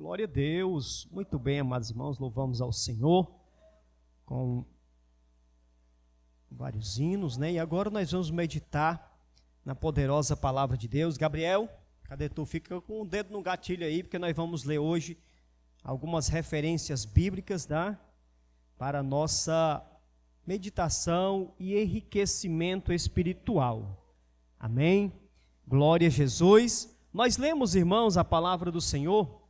Glória a Deus. Muito bem, amados irmãos, louvamos ao Senhor com vários hinos, né? E agora nós vamos meditar na poderosa palavra de Deus. Gabriel, cadê tu? Fica com o dedo no gatilho aí, porque nós vamos ler hoje algumas referências bíblicas, tá? Para a nossa meditação e enriquecimento espiritual. Amém? Glória a Jesus. Nós lemos, irmãos, a palavra do Senhor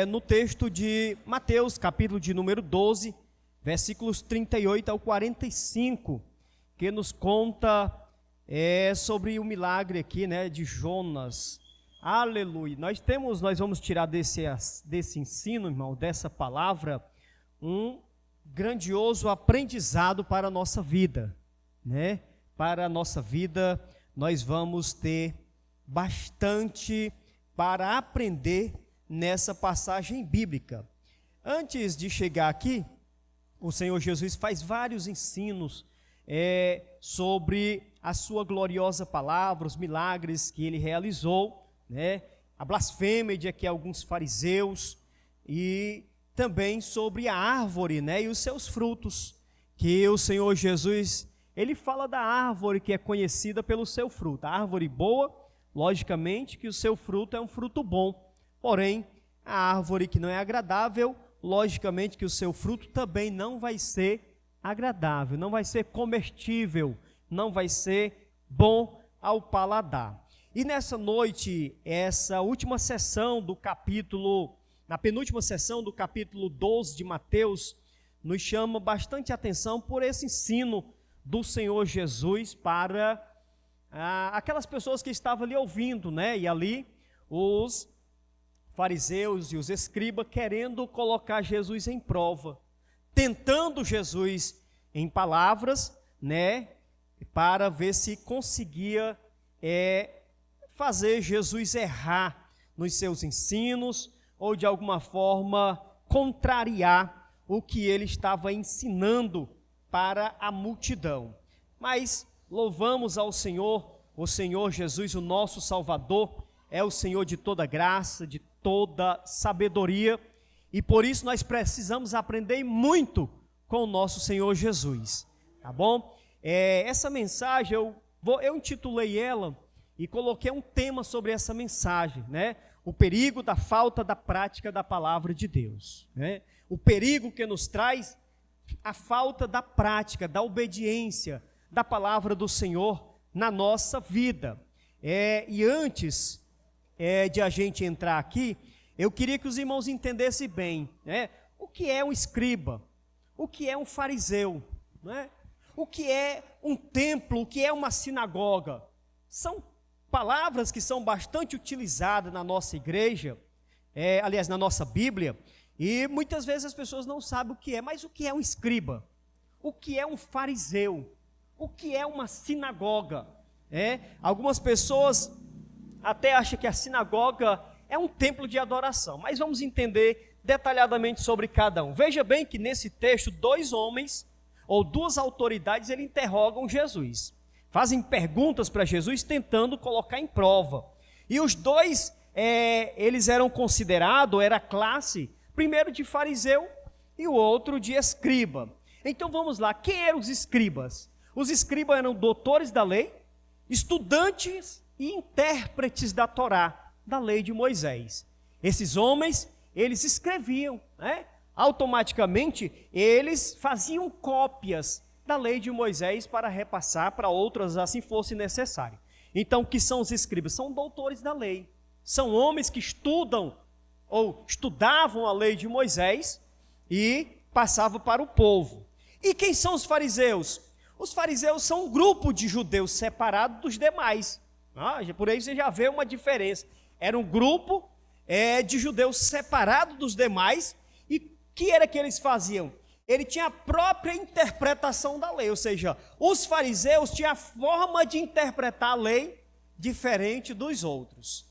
no texto de Mateus, capítulo de número 12, versículos 38 ao 45, que nos conta sobre o milagre aqui, né, de Jonas. Aleluia. Nós vamos tirar desse ensino, irmão, dessa palavra, um grandioso aprendizado para a nossa vida, né? Para a nossa vida, nós vamos ter bastante para aprender nessa passagem bíblica. Antes de chegar aqui, o Senhor Jesus faz vários ensinos sobre a sua gloriosa palavra, os milagres que ele realizou, né? A blasfêmia de aqui alguns fariseus e também sobre a árvore, né? E os seus frutos, que o Senhor Jesus, ele fala da árvore que é conhecida pelo seu fruto. A árvore boa, logicamente que o seu fruto é um fruto bom, porém, a árvore que não é agradável, logicamente que o seu fruto também não vai ser agradável, não vai ser comestível, não vai ser bom ao paladar. E nessa noite, essa última sessão do capítulo, na penúltima sessão do capítulo 12 de Mateus, nos chama bastante atenção por esse ensino do Senhor Jesus para aquelas pessoas que estavam ali ouvindo, né? E ali os fariseus e os escribas querendo colocar Jesus em prova, tentando Jesus em palavras, né? Para ver se conseguia fazer Jesus errar nos seus ensinos ou de alguma forma contrariar o que ele estava ensinando para a multidão. Mas louvamos ao Senhor, o Senhor Jesus, o nosso Salvador, é o Senhor de toda graça, de toda sabedoria, e por isso nós precisamos aprender muito com o nosso Senhor Jesus, tá bom? Essa mensagem, eu intitulei ela e coloquei um tema sobre essa mensagem, né? O perigo da falta da prática da palavra de Deus, né? O perigo que nos traz a falta da prática, da obediência da palavra do Senhor na nossa vida. E antes de a gente entrar aqui, eu queria que os irmãos entendessem bem, né? O que é um escriba, o que é um fariseu, né? O que é um templo, o que é uma sinagoga. São palavras que são bastante utilizadas na nossa igreja, aliás, na nossa Bíblia, e muitas vezes as pessoas não sabem o que é, mas o que é um escriba? O que é um fariseu? O que é uma sinagoga? Algumas pessoas até acham que a sinagoga é um templo de adoração, mas vamos entender detalhadamente sobre cada um. Veja bem que nesse texto, dois homens, ou duas autoridades, eles interrogam Jesus, fazem perguntas para Jesus, tentando colocar em prova. E os dois, eles eram considerados, era classe, primeiro de fariseu e o outro de escriba. Então vamos lá, quem eram os escribas? Os escribas eram doutores da lei, estudantes e intérpretes da Torá, da lei de Moisés. Esses homens, eles escreviam, né? Automaticamente, eles faziam cópias da lei de Moisés para repassar para outras, assim fosse necessário. Então, o que são os escribas? São doutores da lei. São homens que estudam ou estudavam a lei de Moisés e passavam para o povo. E quem são os fariseus? Os fariseus são um grupo de judeus separados dos demais. Por aí você já vê uma diferença. Era um grupo de judeus separados dos demais. E o que era que eles faziam? Ele tinha a própria interpretação da lei, ou seja, os fariseus tinham a forma de interpretar a lei diferente dos outros,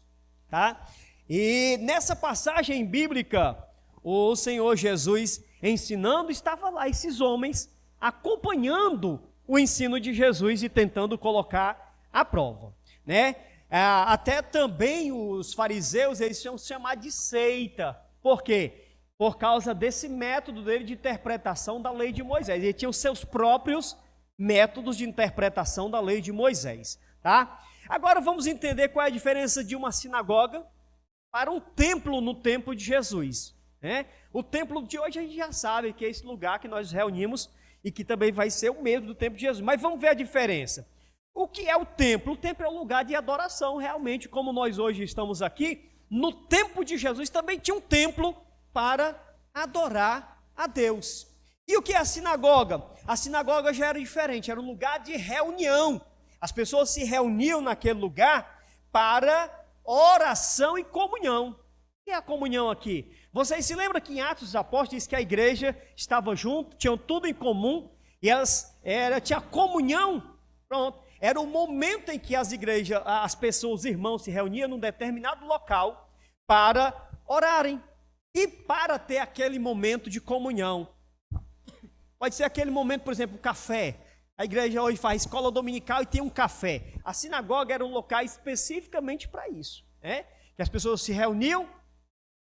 tá? E nessa passagem bíblica, o Senhor Jesus ensinando, estava lá esses homens acompanhando o ensino de Jesus e tentando colocar à prova, né? Até também os fariseus, eles são chamados de seita, Por quê? Por causa desse método dele de interpretação da lei de Moisés. Ele tinha os seus próprios métodos de interpretação da lei de Moisés, tá? Agora vamos entender qual é a diferença de uma sinagoga para um templo no tempo de Jesus, né? O templo de hoje a gente já sabe que é esse lugar que nós reunimos e que também vai ser o mesmo do tempo de Jesus. Mas vamos ver a diferença. O que é o templo? O templo é um lugar de adoração, realmente, como nós hoje estamos aqui. No tempo de Jesus também tinha um templo para adorar a Deus. E o que é a sinagoga? A sinagoga já era diferente, era um lugar de reunião. As pessoas se reuniam naquele lugar para oração e comunhão. O que é a comunhão aqui? Vocês se lembram que em Atos dos Apóstolos diz que a igreja estava junto, tinham tudo em comum, e tinha comunhão, pronto. Era o momento em que as pessoas, os irmãos se reuniam num determinado local para orarem e para ter aquele momento de comunhão. Pode ser aquele momento, por exemplo, café. A igreja hoje faz escola dominical e tem um café. A sinagoga era um local especificamente para isso, né? Que as pessoas se reuniam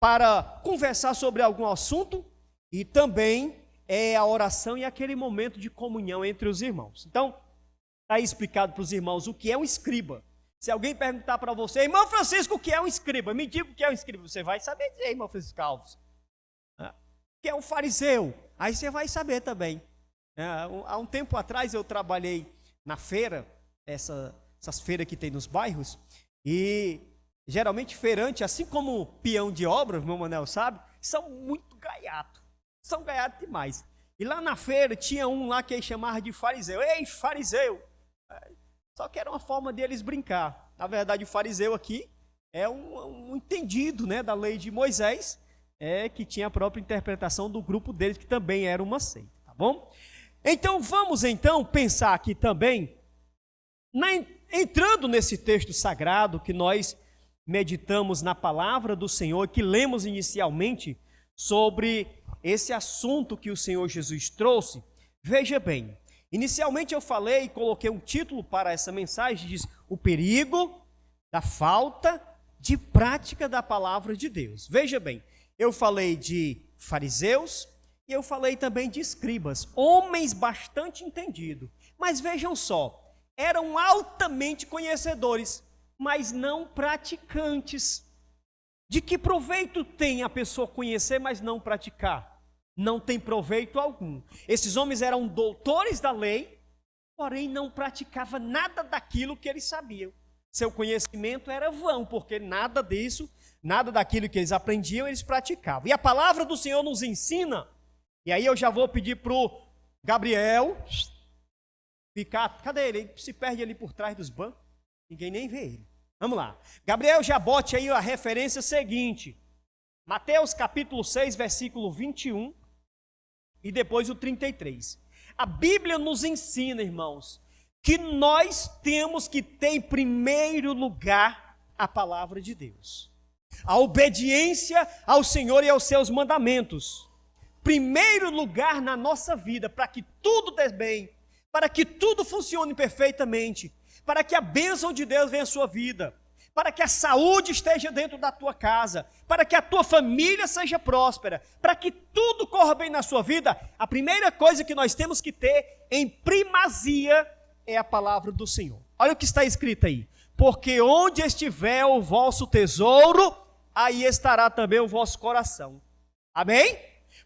para conversar sobre algum assunto e também a oração e aquele momento de comunhão entre os irmãos. Então, está aí explicado para os irmãos o que é um escriba. Se alguém perguntar para você, irmão Francisco, o que é um escriba? Me diga o que é um escriba. Você vai saber dizer, irmão Francisco Alves. O que é um fariseu? Aí você vai saber também. Há um tempo atrás eu trabalhei na feira, essas feiras que tem nos bairros, e geralmente feirante, assim como peão de obra, o meu Manel sabe, são muito gaiatos. São gaiatos demais. E lá na feira tinha um lá que eles chamavam de fariseu. Ei, fariseu! Só que era uma forma deles brincar. Na verdade, o fariseu aqui é um entendido, né, da lei de Moisés, que tinha a própria interpretação do grupo deles, que também era uma seita, tá bom? Então, vamos pensar aqui também, entrando nesse texto sagrado que nós meditamos na palavra do Senhor, que lemos inicialmente sobre esse assunto que o Senhor Jesus trouxe. Veja bem, inicialmente eu falei e coloquei um título para essa mensagem, diz: o perigo da falta de prática da palavra de Deus. Veja bem, eu falei de fariseus e eu falei também de escribas, homens bastante entendidos, mas vejam só, eram altamente conhecedores, mas não praticantes. De que proveito tem a pessoa conhecer, mas não praticar? Não tem proveito algum. Esses homens eram doutores da lei, porém não praticavam nada daquilo que eles sabiam. Seu conhecimento era vão, porque nada disso, nada daquilo que eles aprendiam, eles praticavam. E a palavra do Senhor nos ensina, e aí eu já vou pedir para o Gabriel ficar. Cadê ele? Ele se perde ali por trás dos bancos, ninguém nem vê ele. Vamos lá. Gabriel, já bote aí a referência seguinte. Mateus capítulo 6, versículo 21 e depois o 33. A Bíblia nos ensina, irmãos, que nós temos que ter em primeiro lugar a palavra de Deus. A obediência ao Senhor e aos seus mandamentos. Primeiro lugar na nossa vida, para que tudo dê bem, para que tudo funcione perfeitamente, para que a bênção de Deus venha à sua vida, para que a saúde esteja dentro da tua casa, para que a tua família seja próspera, para que tudo corra bem na sua vida, a primeira coisa que nós temos que ter em primazia é a palavra do Senhor. Olha o que está escrito aí: porque onde estiver o vosso tesouro, aí estará também o vosso coração. Amém?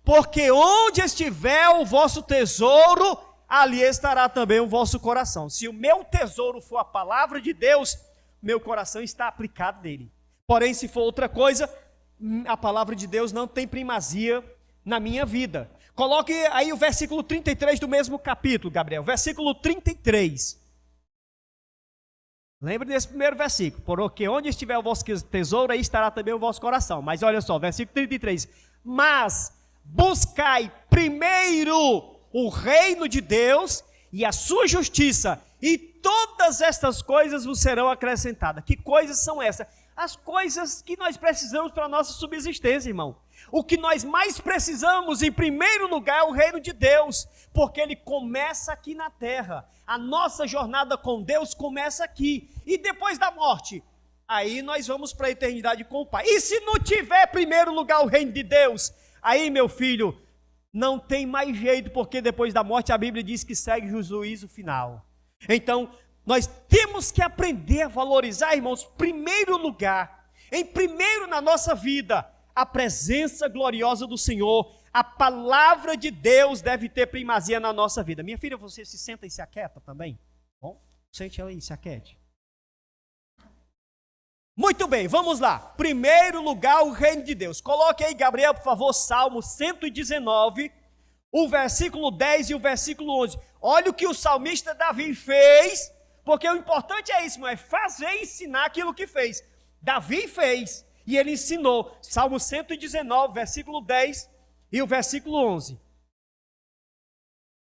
Porque onde estiver o vosso tesouro, ali estará também o vosso coração. Se o meu tesouro for a palavra de Deus, meu coração está aplicado nele. Porém, se for outra coisa, a palavra de Deus não tem primazia na minha vida. Coloque aí o versículo 33 do mesmo capítulo, Gabriel. Versículo 33. Lembre desse primeiro versículo. Porque onde estiver o vosso tesouro, aí estará também o vosso coração. Mas olha só, versículo 33. Mas buscai primeiro o reino de Deus e a sua justiça, e todas estas coisas vos serão acrescentadas. Que coisas são essas? As coisas que nós precisamos para a nossa subsistência, irmão. O que nós mais precisamos, em primeiro lugar, é o reino de Deus, porque ele começa aqui na terra. A nossa jornada com Deus começa aqui. E depois da morte, aí nós vamos para a eternidade com o Pai. E se não tiver primeiro lugar o reino de Deus, aí, meu filho, não tem mais jeito, porque depois da morte a Bíblia diz que segue o juízo final. Então, nós temos que aprender a valorizar, irmãos, primeiro lugar, em primeiro na nossa vida, a presença gloriosa do Senhor. A palavra de Deus deve ter primazia na nossa vida. Minha filha, você se senta e se aquieta também? Bom, sente ela aí, se aquiete. Muito bem, vamos lá. Primeiro lugar, o reino de Deus. Coloque aí, Gabriel, por favor, Salmo 119, o versículo 10 e o versículo 11. Olha o que o salmista Davi fez, porque o importante é isso, não é fazer e ensinar aquilo que fez. Davi fez e ele ensinou. Salmo 119, versículo 10 e o versículo 11.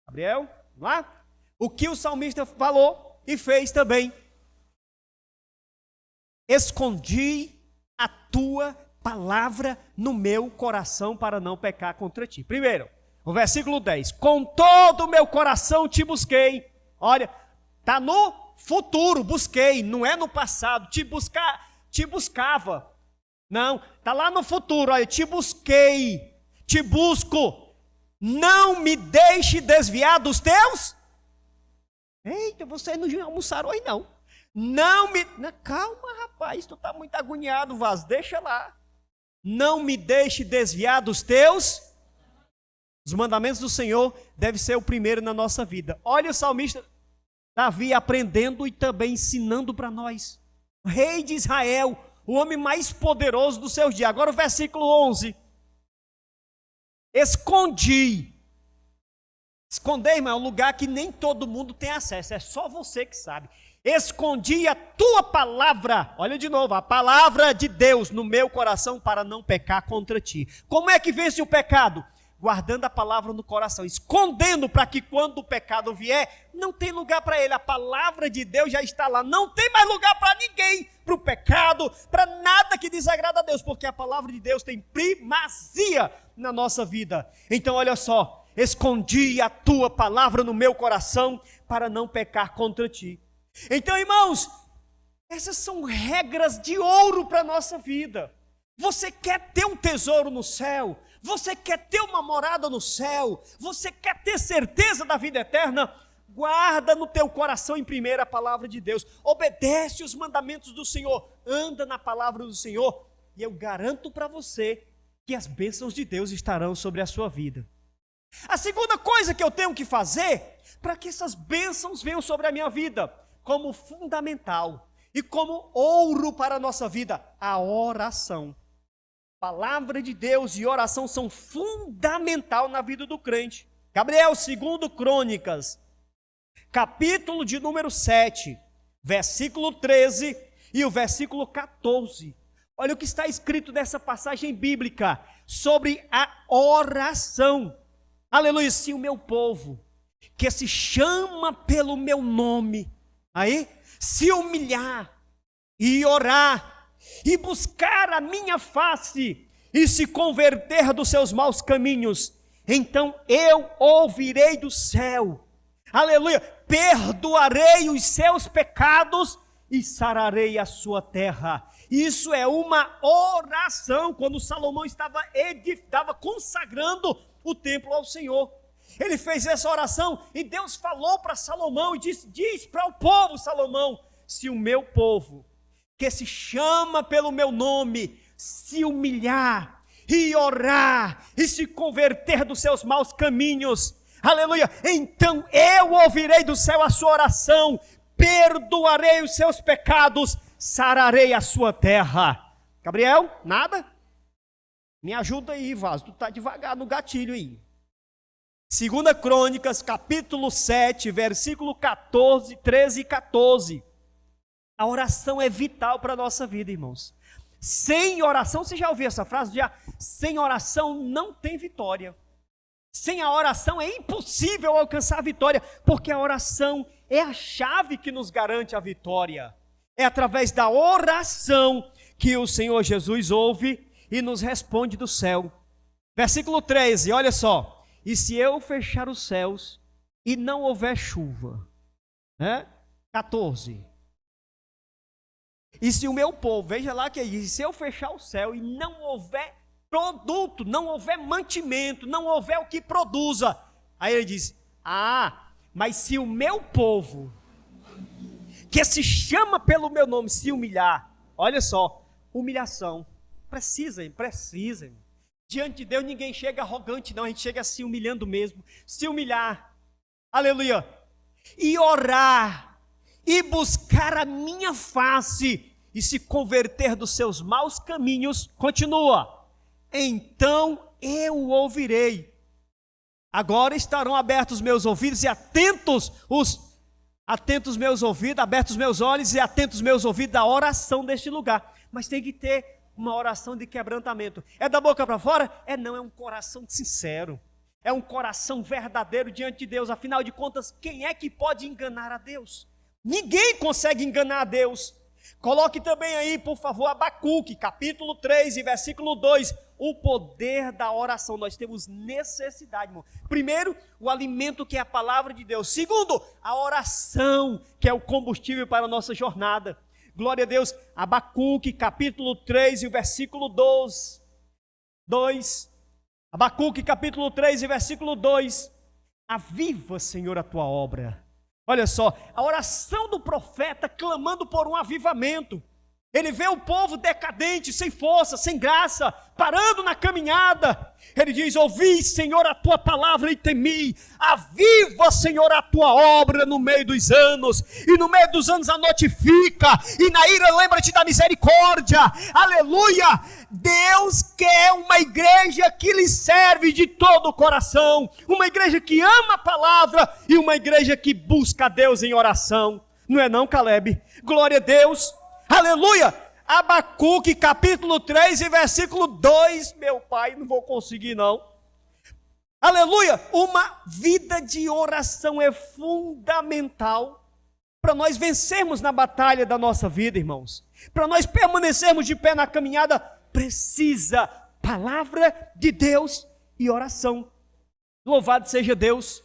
Gabriel, vamos lá? O que o salmista falou e fez também. Escondi a tua palavra no meu coração para não pecar contra ti. Primeiro, o versículo 10. Com todo o meu coração te busquei. Olha, está no futuro, busquei, não é no passado. Te buscava. Não, está lá no futuro. Olha, te busquei, te busco. Não me deixe desviar dos teus. Eita, vocês não almoçaram hoje não. Não me... Calma, rapaz, tu está muito agoniado, Vaz, deixa lá. Não me deixe desviar dos teus. Os mandamentos do Senhor devem ser o primeiro na nossa vida. Olha o salmista Davi aprendendo e também ensinando para nós. O rei de Israel, o homem mais poderoso dos seus dias. Agora o versículo 11. Escondi. Esconder, irmão, é um lugar que nem todo mundo tem acesso, é só você que sabe. Escondi a tua palavra, olha de novo, a palavra de Deus no meu coração para não pecar contra ti. Como é que vence o pecado? Guardando a palavra no coração, escondendo para que quando o pecado vier, não tem lugar para ele. A palavra de Deus já está lá, não tem mais lugar para ninguém, para o pecado, para nada que desagrada a Deus, porque a palavra de Deus tem primazia na nossa vida. Então olha só, escondi a tua palavra no meu coração para não pecar contra ti. Então, irmãos, essas são regras de ouro para a nossa vida. Você quer ter um tesouro no céu? Você quer ter uma morada no céu? Você quer ter certeza da vida eterna? Guarda no teu coração em primeira a palavra de Deus. Obedece os mandamentos do Senhor. Anda na palavra do Senhor. E eu garanto para você que as bênçãos de Deus estarão sobre a sua vida. A segunda coisa que eu tenho que fazer para que essas bênçãos venham sobre a minha vida, como fundamental e como ouro para a nossa vida, a oração. Palavra de Deus e oração são fundamental na vida do crente. Gabriel, 2 Crônicas, capítulo de número 7, versículo 13 e o versículo 14. Olha o que está escrito nessa passagem bíblica sobre a oração. Aleluia, se o meu povo, que se chama pelo meu nome, aí, se humilhar e orar e buscar a minha face e se converter dos seus maus caminhos, então eu ouvirei do céu, aleluia, perdoarei os seus pecados e sararei a sua terra. Isso é uma oração. Quando Salomão estava consagrando o templo ao Senhor, ele fez essa oração e Deus falou para Salomão e diz para o povo, Salomão, se o meu povo, que se chama pelo meu nome, se humilhar e orar e se converter dos seus maus caminhos, aleluia, então eu ouvirei do céu a sua oração, perdoarei os seus pecados, sararei a sua terra. Gabriel, nada? Me ajuda aí, Vaz, tu está devagar no gatilho aí. 2 Crônicas, capítulo 7, versículo 14, 13 e 14. A oração é vital para a nossa vida, irmãos. Sem oração, você já ouviu essa frase? Já? Sem oração não tem vitória. Sem a oração é impossível alcançar a vitória, porque a oração é a chave que nos garante a vitória. É através da oração que o Senhor Jesus ouve e nos responde do céu. Versículo 13, olha só. E se eu fechar os céus e não houver chuva, 14. E se o meu povo, veja lá que ele diz, se eu fechar o céu e não houver produto, não houver mantimento, não houver o que produza, aí ele diz, mas se o meu povo, que se chama pelo meu nome, se humilhar, olha só, humilhação, precisa. Diante de Deus ninguém chega arrogante não, a gente chega se humilhando mesmo, se humilhar, aleluia, e orar, e buscar a minha face, e se converter dos seus maus caminhos, continua, então eu ouvirei. Agora estarão abertos os meus ouvidos e atentos meus ouvidos, abertos os meus olhos e atentos os meus ouvidos à oração deste lugar. Mas tem que ter uma oração de quebrantamento. É da boca para fora? Não, é um coração sincero. É um coração verdadeiro diante de Deus. Afinal de contas, quem é que pode enganar a Deus? Ninguém consegue enganar a Deus. Coloque também aí, por favor, Abacuque, capítulo 3 e versículo 2. O poder da oração. Nós temos necessidade, irmão. Primeiro, o alimento que é a palavra de Deus. Segundo, a oração, que é o combustível para a nossa jornada. Glória a Deus. Abacuque, capítulo 3 e o versículo 2. Abacuque, capítulo 3 e versículo 2. Aviva, Senhor, a tua obra. Olha só, a oração do profeta clamando por um avivamento. Ele vê o povo decadente, sem força, sem graça, parando na caminhada. Ele diz, ouvi, Senhor, a tua palavra e temi. Aviva, Senhor, a tua obra no meio dos anos. E no meio dos anos a notifica. E na ira lembra-te da misericórdia. Aleluia! Deus quer uma igreja que lhe serve de todo o coração. Uma igreja que ama a palavra e uma igreja que busca a Deus em oração. Não é não, Caleb? Glória a Deus! Aleluia! Abacuque, capítulo 3 e versículo 2. Meu pai, não vou conseguir não. Aleluia! Uma vida de oração é fundamental para nós vencermos na batalha da nossa vida, irmãos. Para nós permanecermos de pé na caminhada, precisa palavra de Deus e oração. Louvado seja Deus.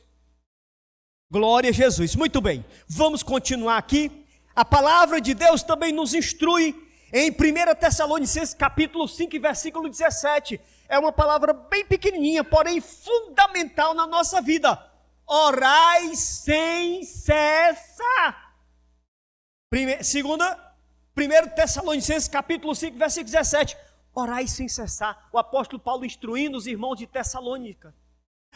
Glória a Jesus. Muito bem, vamos continuar aqui. A palavra de Deus também nos instrui em 1 Tessalonicenses capítulo 5 versículo 17. É uma palavra bem pequenininha, porém fundamental na nossa vida. Orai sem cessar. 1 Tessalonicenses capítulo 5 versículo 17. Orai sem cessar. O apóstolo Paulo instruindo os irmãos de Tessalônica.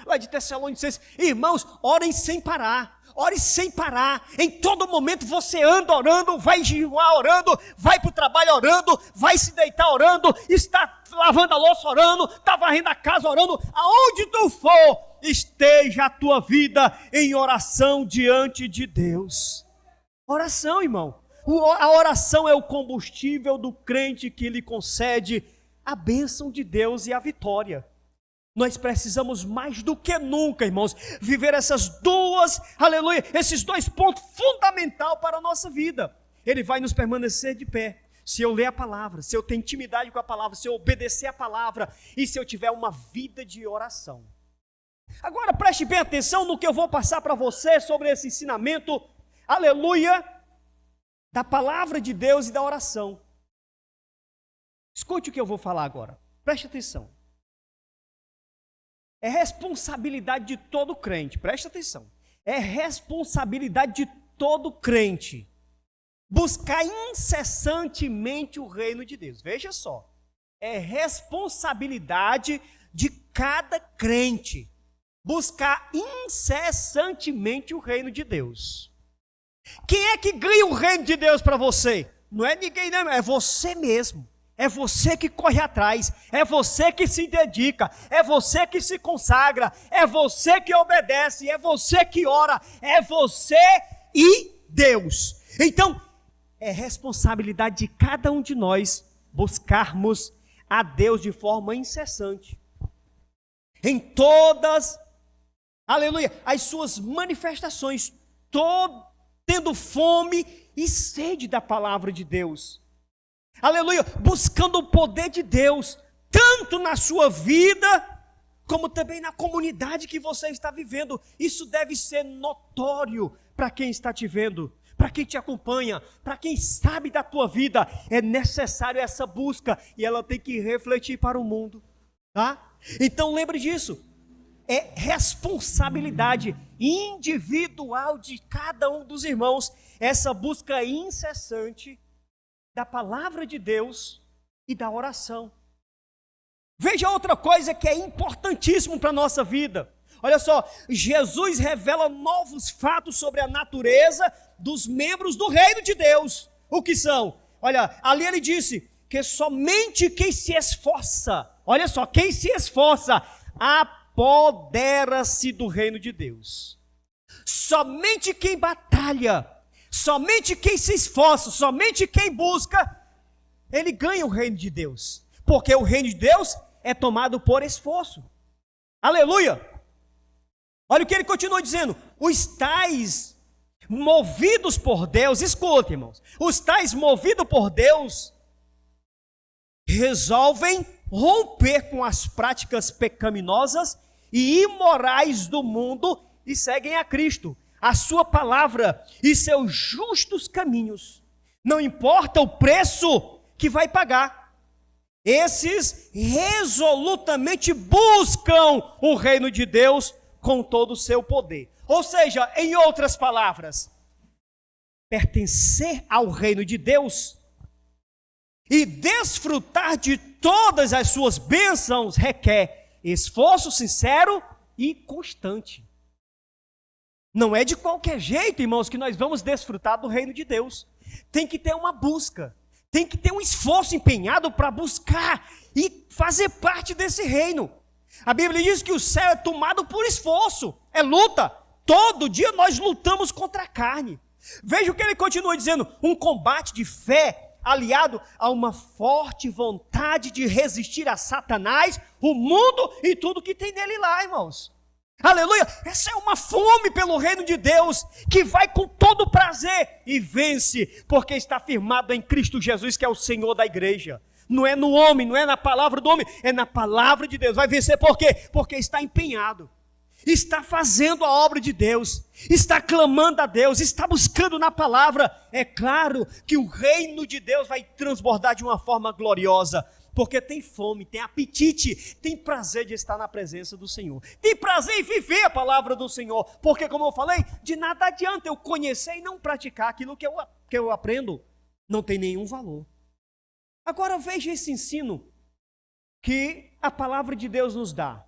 Lá de Tessalonicenses, irmãos, orem sem parar. Ore sem parar, em todo momento você anda orando, vai jejuar orando, vai para o trabalho orando, vai se deitar orando, está lavando a louça orando, está varrendo a casa orando, aonde tu for, esteja a tua vida em oração diante de Deus. Oração, irmão, a oração é o combustível do crente que lhe concede a bênção de Deus e a vitória. Nós precisamos mais do que nunca, irmãos, viver essas duas, aleluia, esses dois pontos fundamentais para a nossa vida. Ele vai nos permanecer de pé, se eu ler a palavra, se eu ter intimidade com a palavra, se eu obedecer a palavra e se eu tiver uma vida de oração. Agora preste bem atenção no que eu vou passar para você sobre esse ensinamento, aleluia, da palavra de Deus e da oração. Escute o que eu vou falar agora, preste atenção. É responsabilidade de todo crente, preste atenção. É responsabilidade de todo crente buscar incessantemente o reino de Deus. Veja só, é responsabilidade de cada crente buscar incessantemente o reino de Deus. Quem é que ganha o reino de Deus para você? Não é ninguém, não, é você mesmo. É você que corre atrás, é você que se dedica, é você que se consagra, é você que obedece, é você que ora, é você e Deus. Então, é responsabilidade de cada um de nós buscarmos a Deus de forma incessante. Em todas, aleluia, as suas manifestações, tendo fome e sede da palavra de Deus. Aleluia, buscando o poder de Deus, tanto na sua vida, como também na comunidade que você está vivendo. Isso deve ser notório para quem está te vendo, para quem te acompanha, para quem sabe da tua vida, é necessário essa busca e ela tem que refletir para o mundo, tá? Então lembre disso, é responsabilidade individual de cada um dos irmãos, essa busca incessante da palavra de Deus e da oração. Veja outra coisa que é importantíssimo para a nossa vida. Olha só, Jesus revela novos fatos sobre a natureza dos membros do reino de Deus. O que são? Olha, ali ele disse que somente quem se esforça, olha só, quem se esforça, apodera-se do reino de Deus. Somente quem batalha, somente quem se esforça, somente quem busca, ele ganha o reino de Deus. Porque o reino de Deus é tomado por esforço. Aleluia! Olha o que ele continua dizendo. Os tais movidos por Deus, escuta, irmãos. Os tais movidos por Deus resolvem romper com as práticas pecaminosas e imorais do mundo e seguem a Cristo, a sua palavra e seus justos caminhos. Não importa o preço que vai pagar. Esses resolutamente buscam o reino de Deus com todo o seu poder. Ou seja, em outras palavras, pertencer ao reino de Deus e desfrutar de todas as suas bênçãos requer esforço sincero e constante. Não é de qualquer jeito, irmãos, que nós vamos desfrutar do reino de Deus. Tem que ter uma busca. Tem que ter um esforço empenhado para buscar e fazer parte desse reino. A Bíblia diz que o céu é tomado por esforço, é luta. Todo dia nós lutamos contra a carne. Veja o que ele continua dizendo, um combate de fé aliado a uma forte vontade de resistir a Satanás, o mundo e tudo que tem nele lá, irmãos. Aleluia, essa é uma fome pelo reino de Deus, que vai com todo prazer e vence, porque está firmado em Cristo Jesus, que é o Senhor da igreja. Não é no homem, não é na palavra do homem, é na palavra de Deus. Vai vencer por quê? Porque está empenhado, está fazendo a obra de Deus, está clamando a Deus, está buscando na palavra. É claro que o reino de Deus vai transbordar de uma forma gloriosa, porque tem fome, tem apetite, tem prazer de estar na presença do Senhor, tem prazer em viver a palavra do Senhor, porque como eu falei, de nada adianta eu conhecer e não praticar aquilo que eu aprendo, não tem nenhum valor. Agora veja esse ensino que a palavra de Deus nos dá.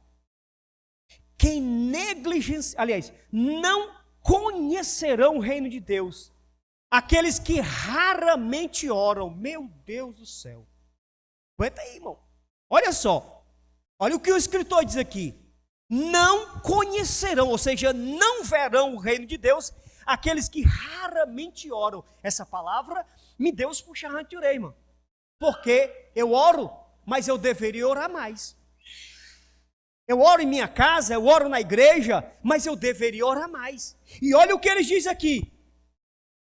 Quem negligencia, aliás, não conhecerão o reino de Deus, aqueles que raramente oram. Meu Deus do céu. Aguenta aí, irmão. Olha só. Olha o que o escritor diz aqui. Não conhecerão, ou seja, não verão o reino de Deus, aqueles que raramente oram. Essa palavra me deu os puxa-rante de orelha, irmão. Porque eu oro, mas eu deveria orar mais. Eu oro em minha casa, eu oro na igreja, mas eu deveria orar mais. E olha o que ele diz aqui.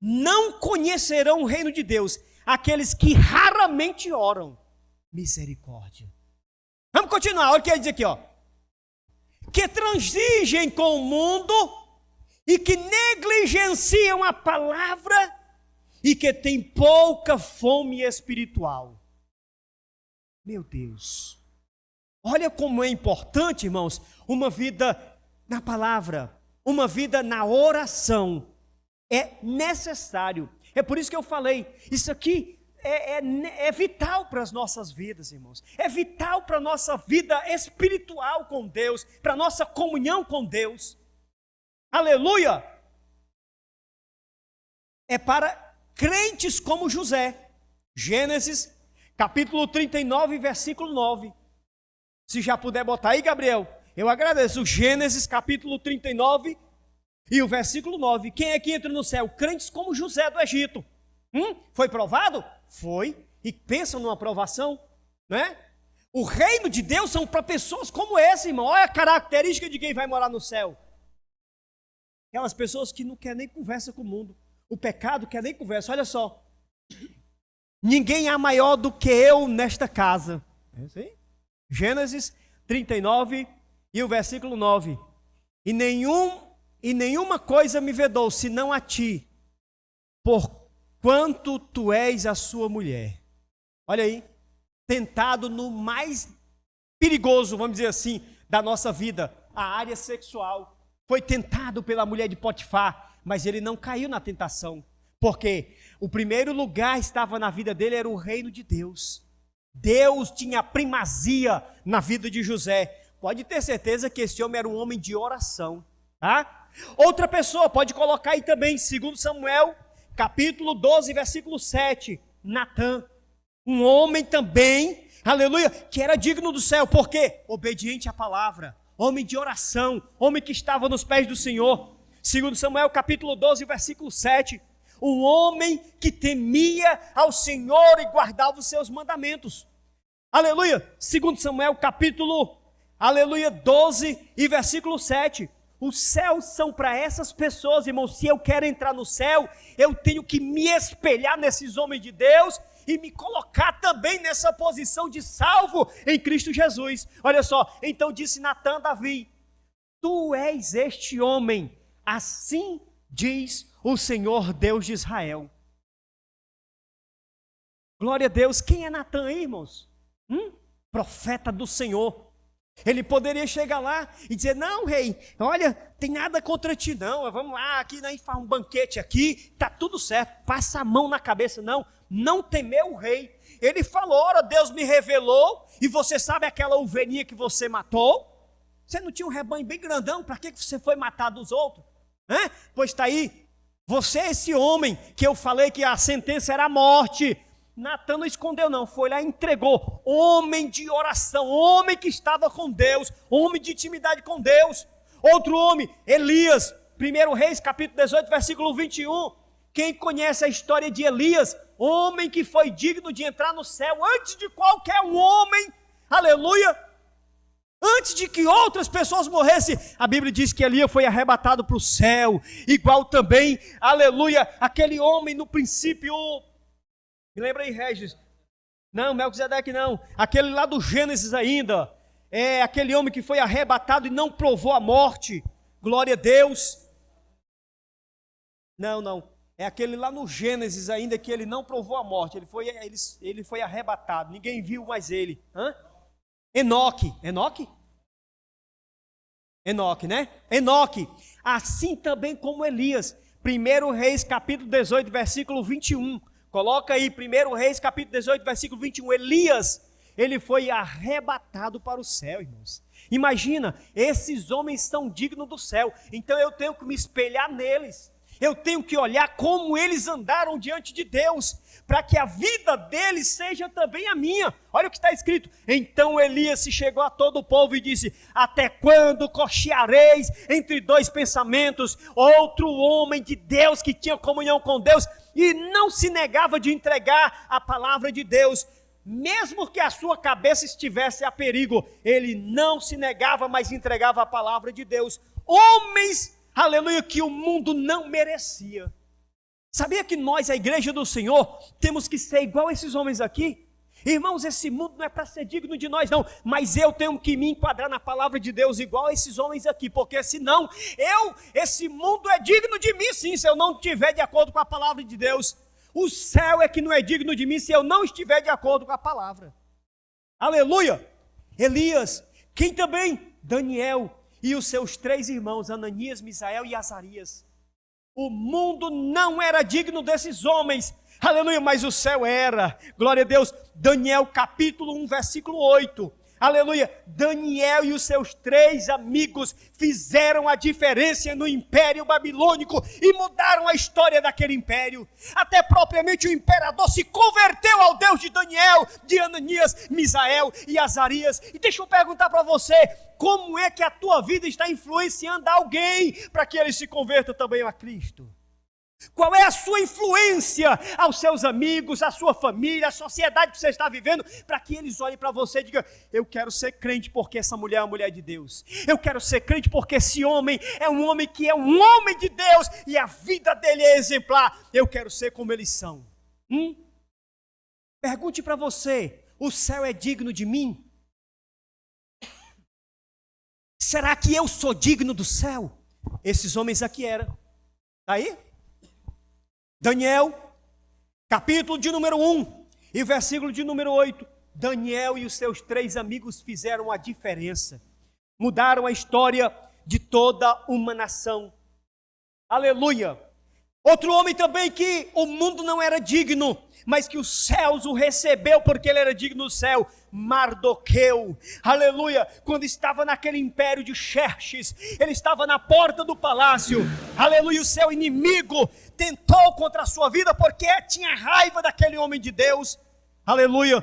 Não conhecerão o reino de Deus aqueles que raramente oram. Misericórdia. Vamos continuar, olha o que ele diz aqui, ó. Que transigem com o mundo e que negligenciam a palavra e que têm pouca fome espiritual. Meu Deus. Olha como é importante, irmãos, uma vida na palavra, uma vida na oração. É necessário. É por isso que eu falei, isso aqui é vital para as nossas vidas, irmãos. É vital para a nossa vida espiritual com Deus, para a nossa comunhão com Deus. Aleluia! É para crentes como José. Gênesis, capítulo 39, versículo 9. Se já puder botar aí, Gabriel, eu agradeço. Gênesis, capítulo 39 e o versículo 9. Quem é que entra no céu? Crentes como José do Egito. Foi provado? Foi. E pensam numa aprovação, né? O reino de Deus são para pessoas como essa, irmão. Olha a característica de quem vai morar no céu. Aquelas pessoas que não querem nem conversa com o mundo. O pecado quer nem conversa. Olha só. Ninguém é maior do que eu nesta casa. É isso aí? Gênesis 39 e o versículo 9. E nenhuma coisa me vedou, senão a ti. porquanto tu és a sua mulher. Olha aí, tentado no mais perigoso, vamos dizer assim, da nossa vida, a área sexual. Foi tentado pela mulher de Potifar, mas ele não caiu na tentação. Porque o primeiro lugar estava na vida dele era o reino de Deus. Deus tinha primazia na vida de José. Pode ter certeza que esse homem era um homem de oração, tá? Outra pessoa pode colocar aí também, 2 Samuel, capítulo 12, versículo 7, Natã. Um homem também, aleluia, que era digno do céu. Por quê? Obediente à palavra, homem de oração, homem que estava nos pés do Senhor. 2 Samuel, capítulo 12, versículo 7. Um homem que temia ao Senhor e guardava os seus mandamentos. Aleluia. 2 Samuel, capítulo, aleluia, 12 e versículo 7. Os céus são para essas pessoas, irmãos. Se eu quero entrar no céu, eu tenho que me espelhar nesses homens de Deus e me colocar também nessa posição de salvo em Cristo Jesus. Olha só, então disse Natã a Davi: tu és este homem, assim diz o Senhor Deus de Israel. Glória a Deus. Quem é Natã, irmãos? Profeta do Senhor. Ele poderia chegar lá e dizer: não, rei, olha, tem nada contra ti não, vamos lá, aqui né, faz um banquete aqui, tá tudo certo, passa a mão na cabeça. Não temeu o rei. Ele falou: ora, Deus me revelou, e você sabe aquela ovelhinha que você matou? Você não tinha um rebanho bem grandão, para que você foi matar dos outros? Pois está aí, você é esse homem que eu falei que a sentença era a morte. Natã não escondeu não, foi lá e entregou. Homem de oração, homem que estava com Deus, homem de intimidade com Deus. Outro homem, Elias, 1 Reis, capítulo 18, versículo 21. Quem conhece a história de Elias, homem que foi digno de entrar no céu antes de qualquer um homem, aleluia, antes de que outras pessoas morressem. A Bíblia diz que Elias foi arrebatado para o céu, igual também, aleluia, aquele homem no princípio, me lembra aí, Regis? Não, Melquisedeque não. Aquele lá do Gênesis ainda. É aquele homem que foi arrebatado e não provou a morte. Glória a Deus. Não. É aquele lá no Gênesis ainda que ele não provou a morte. Ele foi arrebatado. Ninguém viu mais ele. Enoque, né? Enoque. Assim também como Elias. 1 Reis, capítulo 18, versículo 21. Coloca aí, 1 Reis, capítulo 18, versículo 21. Elias, ele foi arrebatado para o céu, irmãos. Imagina, esses homens são dignos do céu. Então eu tenho que me espelhar neles. Eu tenho que olhar como eles andaram diante de Deus, para que a vida deles seja também a minha. Olha o que está escrito. Então Elias se chegou a todo o povo e disse: até quando cocheareis entre dois pensamentos? Outro homem de Deus que tinha comunhão com Deus e não se negava de entregar a palavra de Deus, mesmo que a sua cabeça estivesse a perigo, ele não se negava, mas entregava a palavra de Deus. Homens, aleluia, que o mundo não merecia. Sabia que nós, a igreja do Senhor, temos que ser igual a esses homens aqui? Irmãos, esse mundo não é para ser digno de nós não, mas eu tenho que me enquadrar na palavra de Deus igual a esses homens aqui, porque senão esse mundo é digno de mim sim, se eu não estiver de acordo com a palavra de Deus. O céu é que não é digno de mim se eu não estiver de acordo com a palavra. Aleluia! Elias, quem também? Daniel e os seus 3 irmãos, Ananias, Misael e Azarias. O mundo não era digno desses homens, aleluia, mas o céu era. Glória a Deus. Daniel capítulo 1, versículo 8. Aleluia. Daniel e os seus 3 amigos fizeram a diferença no Império Babilônico e mudaram a história daquele império. Até propriamente o imperador se converteu ao Deus de Daniel, de Ananias, Misael e Azarias. E deixa eu perguntar para você, como é que a tua vida está influenciando alguém para que ele se converta também a Cristo? Qual é a sua influência aos seus amigos, à sua família, à sociedade que você está vivendo, para que eles olhem para você e digam: eu quero ser crente porque essa mulher é uma mulher de Deus. Eu quero ser crente porque esse homem é um homem que é um homem de Deus e a vida dele é exemplar. Eu quero ser como eles são. Pergunte para você: o céu é digno de mim? Será que eu sou digno do céu? Esses homens aqui eram. Está aí? Daniel, capítulo de número 1 e versículo de número 8. Daniel e os seus 3 amigos fizeram a diferença. Mudaram a história de toda uma nação. Aleluia! Outro homem também que o mundo não era digno, mas que os céus o recebeu porque ele era digno do céu. Mardoqueu, aleluia, quando estava naquele império de Xerxes, ele estava na porta do palácio, aleluia, o seu inimigo tentou contra a sua vida porque tinha raiva daquele homem de Deus, aleluia,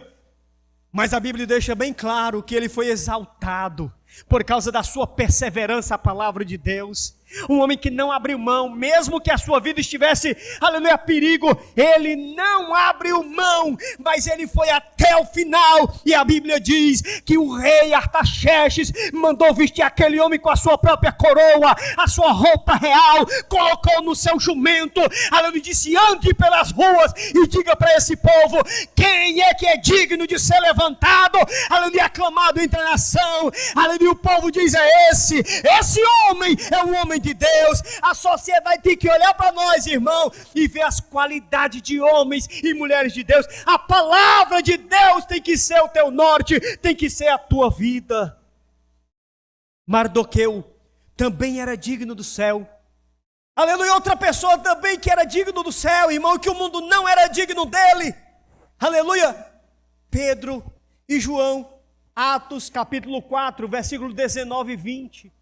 mas a Bíblia deixa bem claro que ele foi exaltado por causa da sua perseverança à palavra de Deus. Um homem que não abriu mão, mesmo que a sua vida estivesse, aleluia, a perigo, ele não abriu mão, mas ele foi até o final, e a Bíblia diz que o rei Artaxerxes mandou vestir aquele homem com a sua própria coroa, a sua roupa real, colocou no seu jumento, aleluia, disse: ande pelas ruas e diga para esse povo, quem é que é digno de ser levantado, aleluia, aclamado entre a nação, aleluia, o povo diz: é esse homem é um homem de Deus. A sociedade tem que olhar para nós, irmão, e ver as qualidades de homens e mulheres de Deus. A palavra de Deus tem que ser o teu norte, tem que ser a tua vida. Mardoqueu também era digno do céu. Aleluia, outra pessoa também que era digno do céu, irmão, que o mundo não era digno dele. Aleluia, Pedro e João. Atos capítulo 4, versículo 19 e 20.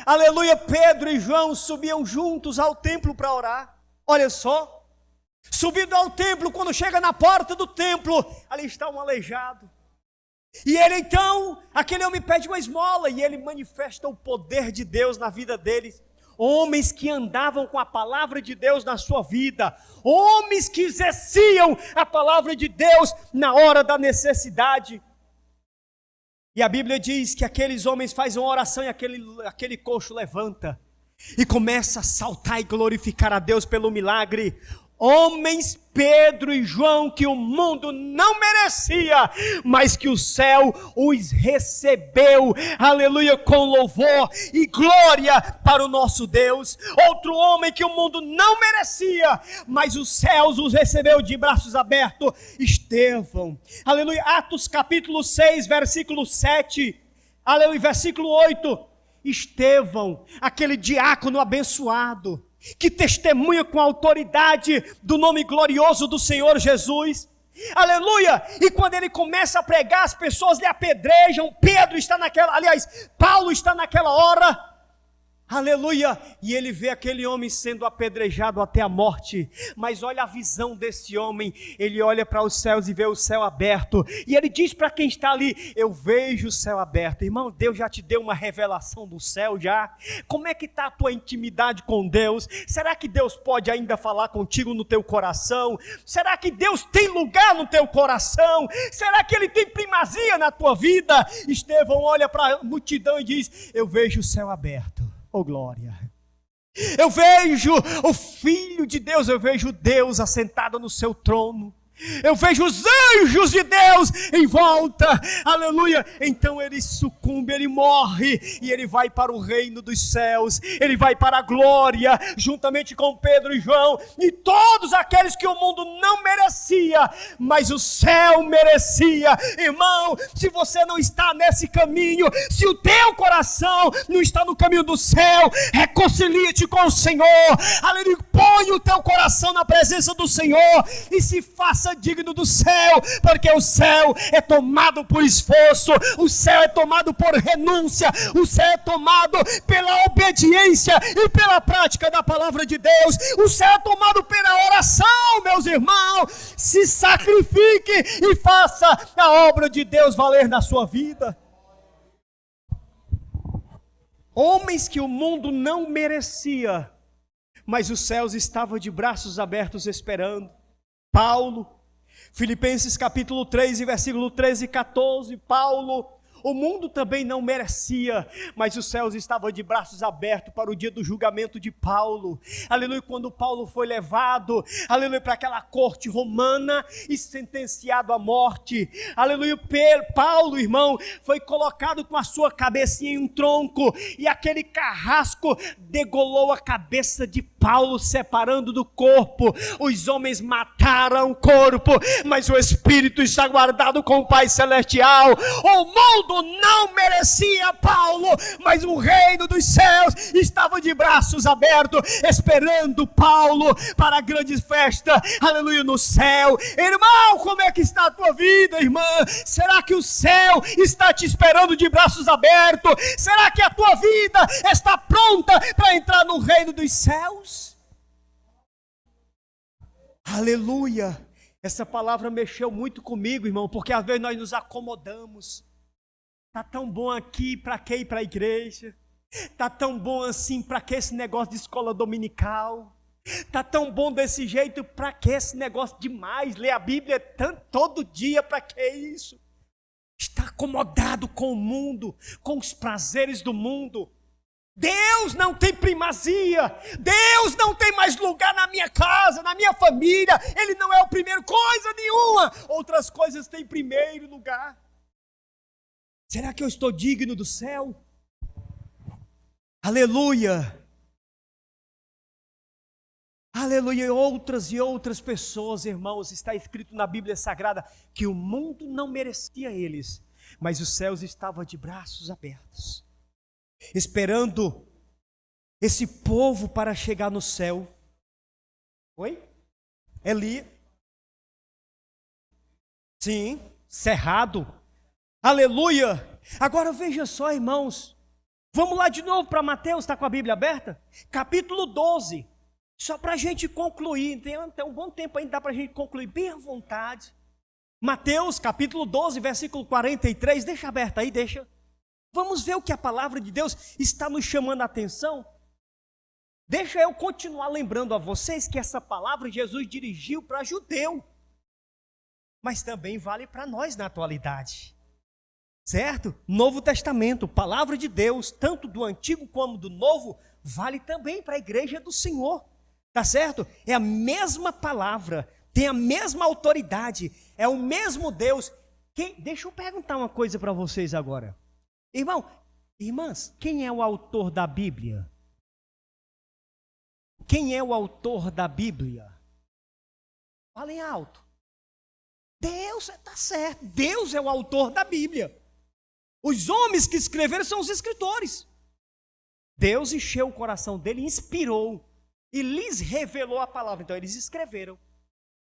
Aleluia, Pedro e João subiam juntos ao templo para orar. Olha só, subindo ao templo, quando chega na porta do templo, ali está um aleijado. E ele então, aquele homem pede uma esmola, e ele manifesta o poder de Deus na vida deles. Homens que andavam com a palavra de Deus na sua vida, homens que exerciam a palavra de Deus na hora da necessidade. E a Bíblia diz que aqueles homens fazem uma oração e aquele coxo levanta e começa a saltar e glorificar a Deus pelo milagre. Homens, Pedro e João, que o mundo não merecia, mas que o céu os recebeu, aleluia, com louvor e glória para o nosso Deus. Outro homem que o mundo não merecia, mas os céus os recebeu de braços abertos, Estevão, aleluia. Atos capítulo 6, versículo 7, aleluia, versículo 8, Estevão, aquele diácono abençoado, que testemunha com a autoridade do nome glorioso do Senhor Jesus, aleluia, e quando ele começa a pregar, as pessoas lhe apedrejam. Paulo está naquela hora, aleluia, e ele vê aquele homem sendo apedrejado até a morte, mas olha a visão desse homem, ele olha para os céus e vê o céu aberto, e ele diz para quem está ali: eu vejo o céu aberto. Irmão, Deus já te deu uma revelação do céu já? Como é que está a tua intimidade com Deus? Será que Deus pode ainda falar contigo no teu coração? Será que Deus tem lugar no teu coração? Será que Ele tem primazia na tua vida? Estevão olha para a multidão e diz: eu vejo o céu aberto. Oh glória, eu vejo o Filho de Deus, eu vejo Deus assentado no seu trono, eu vejo os anjos de Deus em volta, aleluia. Então ele sucumbe, ele morre, e ele vai para o reino dos céus, ele vai para a glória, juntamente com Pedro e João, e todos aqueles que o mundo não merecia, mas o céu merecia. Irmão, se você não está nesse caminho, se o teu coração não está no caminho do céu, reconcilia-te com o Senhor, aleluia, põe o teu coração na presença do Senhor, e se faça digno do céu, porque o céu é tomado por esforço, o céu é tomado por renúncia, o céu é tomado pela obediência e pela prática da palavra de Deus, o céu é tomado pela oração. Meus irmãos, se sacrifique e faça a obra de Deus valer na sua vida. Homens que o mundo não merecia, mas os céus estavam de braços abertos esperando. Paulo, Filipenses capítulo 3 e versículo 13 e 14, Paulo, o mundo também não merecia, mas os céus estavam de braços abertos para o dia do julgamento de Paulo, aleluia, quando Paulo foi levado, aleluia, para aquela corte romana e sentenciado à morte, aleluia, Paulo, irmão, foi colocado com a sua cabecinha em um tronco, e aquele carrasco degolou a cabeça de Paulo separando do corpo. Os homens mataram o corpo, mas o espírito está guardado com o Pai Celestial. O mundo não merecia Paulo, mas o reino dos céus estava de braços abertos, esperando Paulo para a grande festa, aleluia, no céu. Irmão, como é que está a tua vida, irmã? Será que o céu está te esperando de braços abertos? Será que a tua vida está pronta para entrar no reino dos céus? Aleluia! Essa palavra mexeu muito comigo, irmão, porque às vezes nós nos acomodamos. Tá tão bom aqui, para que ir para a igreja? Tá tão bom assim, para que esse negócio de escola dominical? Tá tão bom desse jeito, para que esse negócio demais? Ler a Bíblia todo dia, para que isso? Está acomodado com o mundo, com os prazeres do mundo. Deus não tem primazia, Deus não tem mais lugar na minha casa, na minha família, Ele não é o primeiro, coisa nenhuma, outras coisas têm primeiro lugar. Será que eu estou digno do céu? Aleluia! Aleluia! E outras pessoas, irmãos, está escrito na Bíblia Sagrada que o mundo não merecia eles, mas os céus estavam de braços abertos, esperando esse povo para chegar no céu. Oi? Eli? Sim, cerrado. Aleluia! Agora veja só, irmãos. Vamos lá de novo para Mateus, está com a Bíblia aberta? Capítulo 12. Só para a gente concluir, tem um bom tempo ainda, dá para a gente concluir bem à vontade. Mateus, capítulo 12, versículo 43, deixa aberto aí, deixa. Vamos ver o que a palavra de Deus está nos chamando a atenção. Deixa eu continuar lembrando a vocês que essa palavra Jesus dirigiu para judeu, mas também vale para nós na atualidade. Certo? Novo Testamento, palavra de Deus, tanto do Antigo como do Novo, vale também para a igreja do Senhor. Tá certo? É a mesma palavra, tem a mesma autoridade, é o mesmo Deus. Deixa eu perguntar uma coisa para vocês agora. Irmãs, quem é o autor da Bíblia? Quem é o autor da Bíblia? Falem alto. Deus, está certo, Deus é o autor da Bíblia. Os homens que escreveram são os escritores. Deus encheu o coração dele, inspirou e lhes revelou a palavra. Então eles escreveram.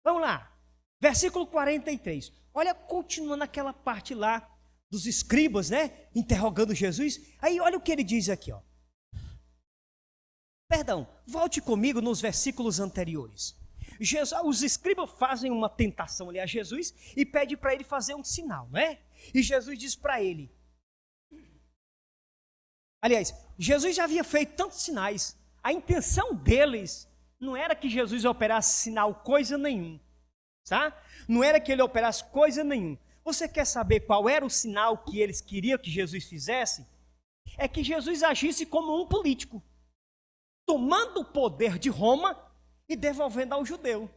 Vamos lá, versículo 43. Olha, continuando aquela parte lá dos escribas, né? Interrogando Jesus. Aí olha o que ele diz aqui, ó. Perdão, volte comigo nos versículos anteriores. Os escribas fazem uma tentação ali a Jesus e pede para ele fazer um sinal, né? E Jesus diz para ele. Aliás, Jesus já havia feito tantos sinais. A intenção deles não era que Jesus operasse sinal coisa nenhum, tá? Não era que ele operasse coisa nenhum. Você quer saber qual era o sinal que eles queriam que Jesus fizesse? É que Jesus agisse como um político, tomando o poder de Roma e devolvendo ao judeu.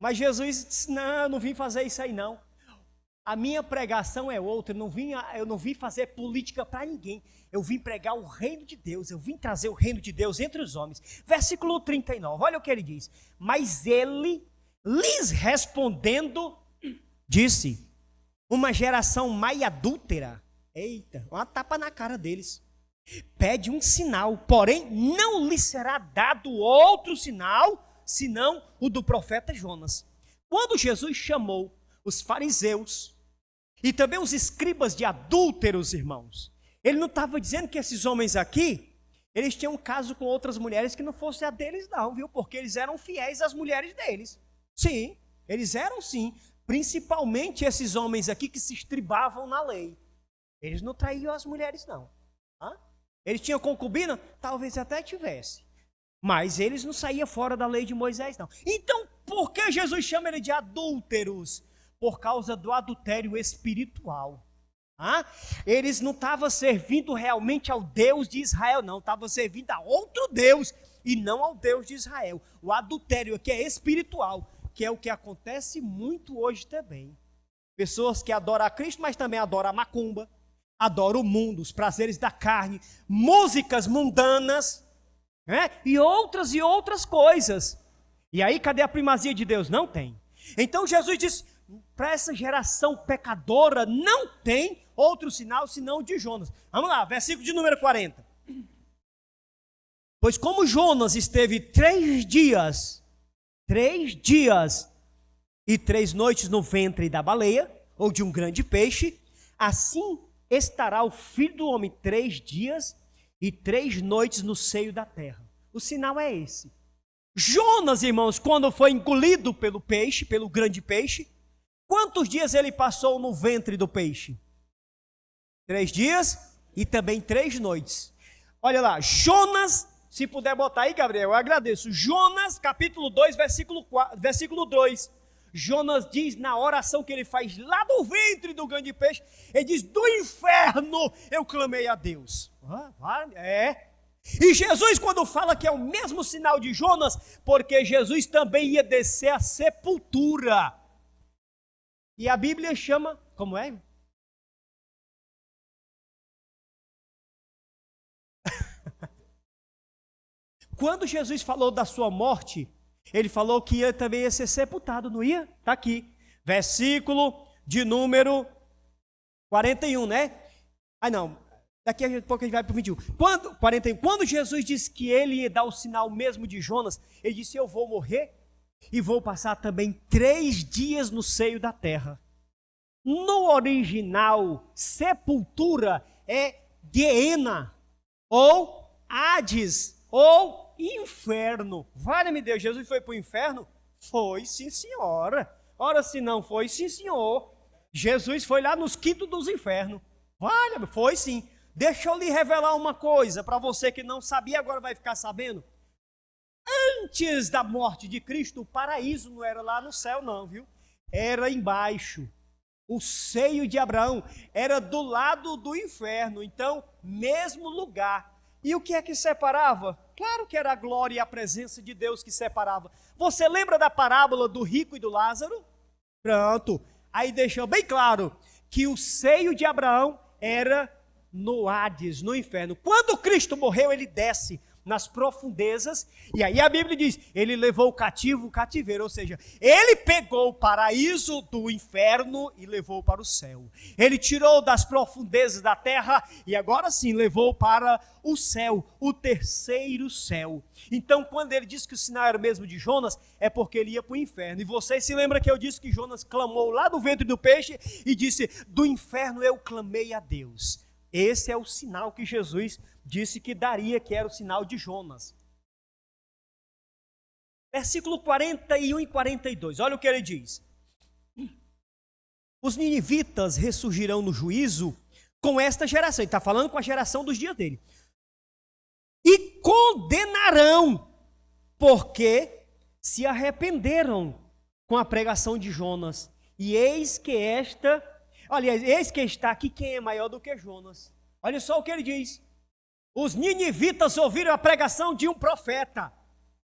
Mas Jesus disse, não, eu não vim fazer isso aí não. A minha pregação é outra, eu não vim fazer política para ninguém. Eu vim pregar o reino de Deus, eu vim trazer o reino de Deus entre os homens. Versículo 39, olha o que ele diz. Mas ele, lhes respondendo, disse, uma geração má e adúltera, eita, uma tapa na cara deles, pede um sinal, porém não lhe será dado outro sinal, senão o do profeta Jonas. Quando Jesus chamou os fariseus e também os escribas de adúlteros, irmãos, ele não estava dizendo que esses homens aqui, eles tinham um caso com outras mulheres que não fosse a deles não, viu? Porque eles eram fiéis às mulheres deles. Sim, eles eram sim, principalmente esses homens aqui que se estribavam na lei. Eles não traíam as mulheres não. Tá? Eles tinham concubina? Talvez até tivesse. Mas eles não saíam fora da lei de Moisés não. Então, por que Jesus chama ele de adúlteros? Por causa do adultério espiritual. Eles não estavam servindo realmente ao Deus de Israel, não. Estavam servindo a outro Deus e não ao Deus de Israel. O adultério aqui é espiritual, que é o que acontece muito hoje também. Pessoas que adoram a Cristo, mas também adoram a macumba, adoram o mundo, os prazeres da carne, músicas mundanas. né? E outras coisas. E aí, cadê a primazia de Deus? Não tem. Então Jesus disse, para essa geração pecadora, não tem outro sinal senão o de Jonas. Vamos lá, versículo de número 40. Pois como Jonas esteve 3 dias e 3 noites no ventre da baleia, ou de um grande peixe, assim estará o Filho do Homem 3 dias e 3 noites no seio da terra. O sinal é esse. Jonas, irmãos, quando foi engolido pelo peixe, pelo grande peixe, quantos dias ele passou no ventre do peixe? 3 dias e também 3 noites. Olha lá, Jonas, se puder botar aí, Gabriel, eu agradeço. Jonas, capítulo 2, versículo 2. Jonas diz na oração que ele faz lá do ventre do grande peixe, ele diz, do inferno eu clamei a Deus. E Jesus, quando fala que é o mesmo sinal de Jonas, porque Jesus também ia descer à sepultura. E a Bíblia chama, como é? Quando Jesus falou da sua morte, ele falou que também ia ser sepultado, não ia? Está aqui, versículo de número 41, né? Daqui a pouco a gente vai para o 21. 41. Quando Jesus disse que ele ia dar o sinal mesmo de Jonas, ele disse, eu vou morrer e vou passar também 3 dias no seio da terra. No original, sepultura é Geena, ou Hades, ou inferno. Vale-me Deus, Jesus foi para o inferno? Foi, sim senhora. Ora, se não foi, sim senhor. Jesus foi lá nos quintos dos infernos. Vale, foi sim. Deixa eu lhe revelar uma coisa, para você que não sabia, agora vai ficar sabendo. Antes da morte de Cristo, o paraíso não era lá no céu não, viu? Era embaixo. O seio de Abraão era do lado do inferno, então, mesmo lugar. E o que é que separava? Claro que era a glória e a presença de Deus que separava. Você lembra da parábola do rico e do Lázaro? Pronto. Aí deixou bem claro que o seio de Abraão era no Hades, no inferno. Quando Cristo morreu, ele desce nas profundezas, e aí a Bíblia diz, ele levou o cativo o cativeiro, ou seja, ele pegou o paraíso do inferno e levou para o céu. Ele tirou das profundezas da terra e agora sim levou para o céu, o terceiro céu. Então quando ele disse que o sinal era o mesmo de Jonas, é porque ele ia para o inferno. E vocês se lembram que eu disse que Jonas clamou lá do ventre do peixe e disse, do inferno eu clamei a Deus. Esse é o sinal que Jesus disse que daria, que era o sinal de Jonas. Versículo 41 e 42, olha o que ele diz. Os ninivitas ressurgirão no juízo com esta geração. Ele está falando com a geração dos dias dele. E condenarão, porque se arrependeram com a pregação de Jonas. E eis que está aqui quem é maior do que Jonas. Olha só o que ele diz. Os ninivitas ouviram a pregação de um profeta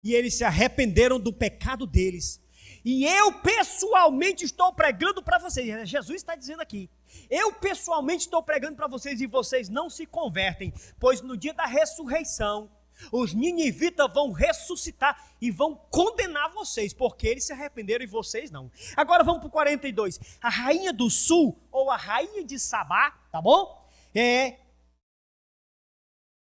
e eles se arrependeram do pecado deles. E eu pessoalmente estou pregando para vocês. Jesus está dizendo aqui. Eu pessoalmente estou pregando para vocês e vocês não se convertem, pois no dia da ressurreição, os ninivitas vão ressuscitar e vão condenar vocês, porque eles se arrependeram e vocês não. Agora vamos para o 42. A rainha do sul, ou a rainha de Sabá, tá bom?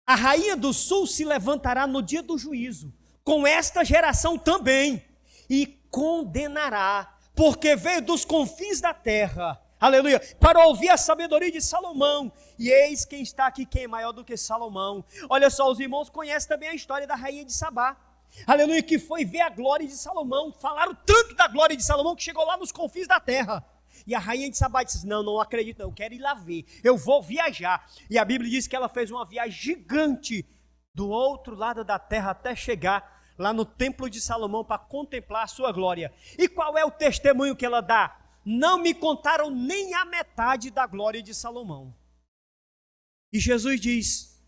A rainha do sul se levantará no dia do juízo, com esta geração também, e condenará, porque veio dos confins da terra, aleluia, para ouvir a sabedoria de Salomão, e eis quem está aqui, quem é maior do que Salomão. Olha só, os irmãos conhecem também a história da rainha de Sabá, aleluia, que foi ver a glória de Salomão. Falaram tanto da glória de Salomão que chegou lá nos confins da terra. E a rainha de Sabá disse, não acredito, não, eu quero ir lá ver, eu vou viajar. E a Bíblia diz que ela fez uma viagem gigante do outro lado da terra até chegar lá no templo de Salomão para contemplar a sua glória. E qual é o testemunho que ela dá? Não me contaram nem a metade da glória de Salomão. E Jesus diz,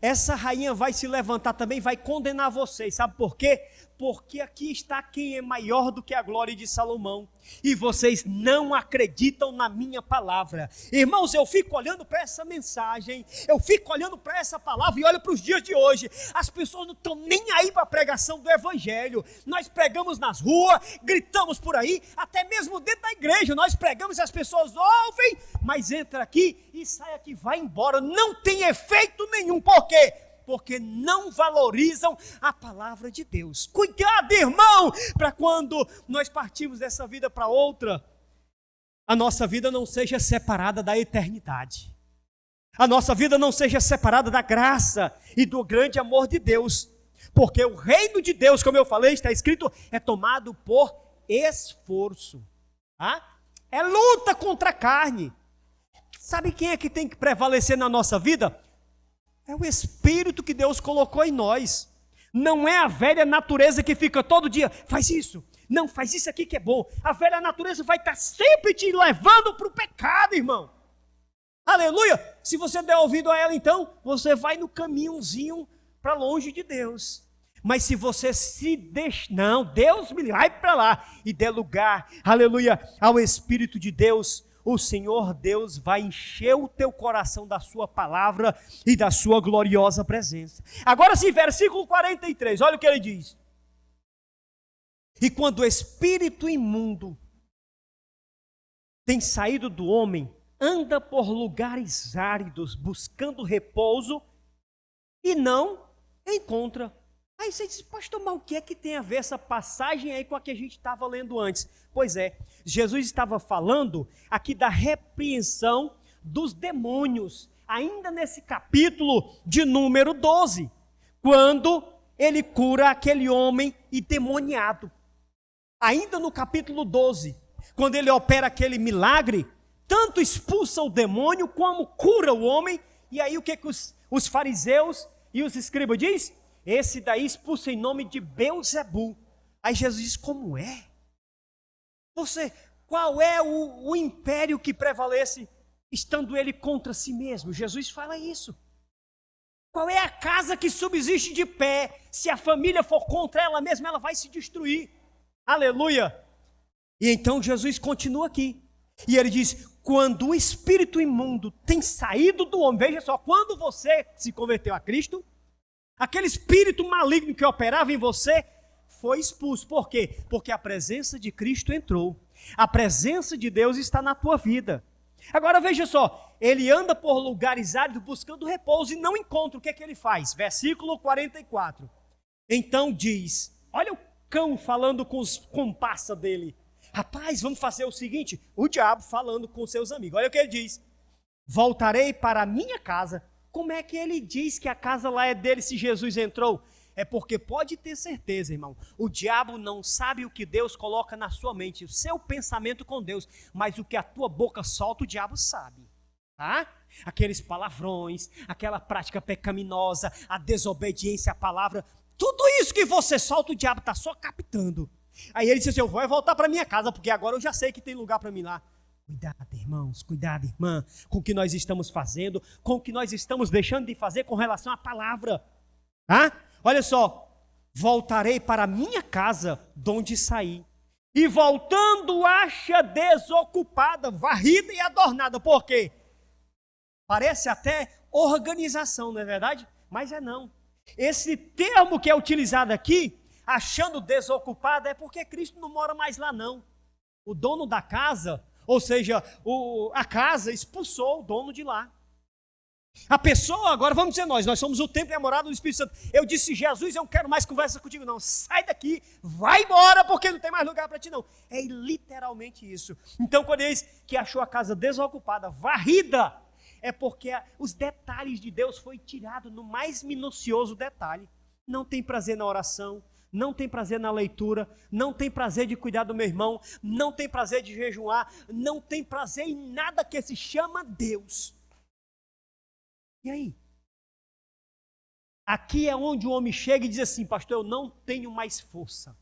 essa rainha vai se levantar também, vai condenar vocês, sabe por quê? porque aqui está quem é maior do que a glória de Salomão, e vocês não acreditam na minha palavra. Irmãos, eu fico olhando para essa mensagem, eu fico olhando para essa palavra e olho para os dias de hoje. As pessoas não estão nem aí para a pregação do evangelho. Nós pregamos nas ruas, gritamos por aí, até mesmo dentro da igreja nós pregamos e as pessoas ouvem, mas entra aqui e sai aqui, vai embora, não tem efeito nenhum. Por quê? Porque não valorizam a palavra de Deus. Cuidado, irmão, para quando nós partimos dessa vida para outra, a nossa vida não seja separada da eternidade. A nossa vida não seja separada da graça e do grande amor de Deus. Porque o reino de Deus, como eu falei, está escrito, é tomado por esforço. Tá? É luta contra a carne. Sabe quem é que tem que prevalecer na nossa vida? É o Espírito que Deus colocou em nós. Não é a velha natureza que fica todo dia, faz isso, não, faz isso aqui que é bom. A velha natureza vai estar sempre te levando para o pecado, irmão. Aleluia! Se você der ouvido a ela, então, você vai no caminhozinho para longe de Deus. Mas se você se deixar, não, Deus me vai para lá e der lugar, aleluia, ao Espírito de Deus, o Senhor Deus vai encher o teu coração da sua palavra e da sua gloriosa presença. Agora sim, versículo 43, olha o que ele diz. E quando o espírito imundo tem saído do homem, anda por lugares áridos, buscando repouso, e não encontra. Aí você diz, pastor, mas o que é que tem a ver essa passagem aí com a que a gente estava lendo antes? Pois é, Jesus estava falando aqui da repreensão dos demônios, ainda nesse capítulo de número 12, quando ele cura aquele homem endemoniado. Ainda no capítulo 12, quando ele opera aquele milagre, tanto expulsa o demônio como cura o homem, e aí o que os fariseus e os escribas dizem? Esse daí expulsa em nome de Beelzebul. Aí Jesus diz, como é? Qual é o império que prevalece, estando ele contra si mesmo? Jesus fala isso. Qual é a casa que subsiste de pé? Se a família for contra ela mesma, ela vai se destruir. Aleluia! E então Jesus continua aqui. E ele diz, quando o espírito imundo tem saído do homem, veja só, quando você se converteu a Cristo, aquele espírito maligno que operava em você foi expulso. Por quê? Porque a presença de Cristo entrou. A presença de Deus está na tua vida. Agora veja só, ele anda por lugares áridos buscando repouso e não encontra. O que é que ele faz? Versículo 44. Então diz, olha o cão falando com os comparsa dele. Rapaz, vamos fazer o seguinte, o diabo falando com seus amigos. Olha o que ele diz. Voltarei para a minha casa. Como é que ele diz que a casa lá é dele se Jesus entrou? É porque pode ter certeza, irmão, o diabo não sabe o que Deus coloca na sua mente, o seu pensamento com Deus, mas o que a tua boca solta, o diabo sabe, tá? Aqueles palavrões, aquela prática pecaminosa, a desobediência à palavra, tudo isso que você solta, o diabo está só captando. Aí ele disse assim, eu vou voltar para minha casa, porque agora eu já sei que tem lugar para mim lá. Cuidado, irmãos, cuidado, irmã, com o que nós estamos fazendo, com o que nós estamos deixando de fazer com relação à palavra. Ah? Olha só, voltarei para a minha casa, de onde saí, e voltando acha desocupada, varrida e adornada. Por quê? Parece até organização, não é verdade? Mas é não. Esse termo que é utilizado aqui, achando desocupada, é porque Cristo não mora mais lá não. O dono da casa, ou seja, a casa expulsou o dono de lá. A pessoa, agora vamos dizer nós somos o templo e a morada do Espírito Santo. Eu disse, Jesus, eu não quero mais conversa contigo não, sai daqui, vai embora, porque não tem mais lugar para ti não. É literalmente isso. Então quando ele diz que achou a casa desocupada, varrida, é porque os detalhes de Deus foi tirado no mais minucioso detalhe. Não tem prazer na oração, não tem prazer na leitura, não tem prazer de cuidar do meu irmão, não tem prazer de jejuar, não tem prazer em nada que se chama Deus. E aí? Aqui é onde o homem chega e diz assim, pastor, eu não tenho mais força.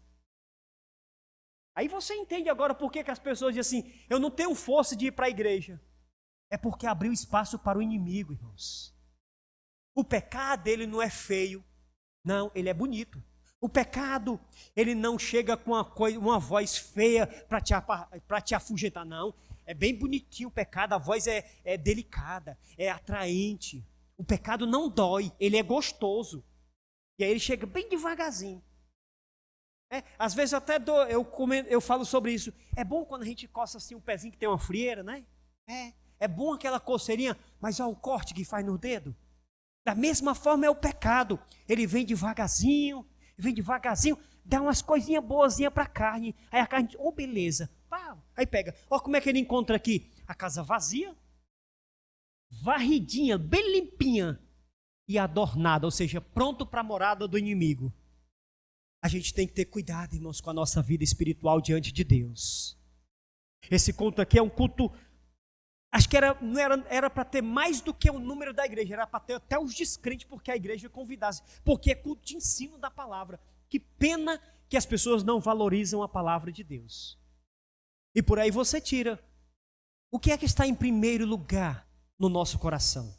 Aí você entende agora por que as pessoas dizem assim, eu não tenho força de ir para a igreja. É porque abriu espaço para o inimigo, irmãos. O pecado dele não é feio, não, ele é bonito. O pecado, ele não chega com uma voz feia para te afugentar, não. É bem bonitinho o pecado, a voz é delicada, é atraente. O pecado não dói, ele é gostoso. E aí ele chega bem devagarzinho. Às vezes eu falo sobre isso. É bom quando a gente coça assim um pezinho que tem uma frieira, né? É bom aquela coceirinha, mas olha o corte que faz no dedo. Da mesma forma é o pecado. Ele vem devagarzinho, dá umas coisinhas boazinhas para a carne. Aí a carne, beleza. Pá, aí pega. Olha como é que ele encontra aqui. A casa vazia, varridinha, bem limpinha e adornada, ou seja, pronto para a morada do inimigo. A gente tem que ter cuidado, irmãos, com a nossa vida espiritual diante de Deus. Esse culto aqui é um culto, acho que era para ter mais do que o número da igreja, era para ter até os descrentes, porque a igreja convidasse, porque é culto de ensino da palavra. Que pena que as pessoas não valorizam a palavra de Deus. E por aí você tira. O que é que está em primeiro lugar no nosso coração?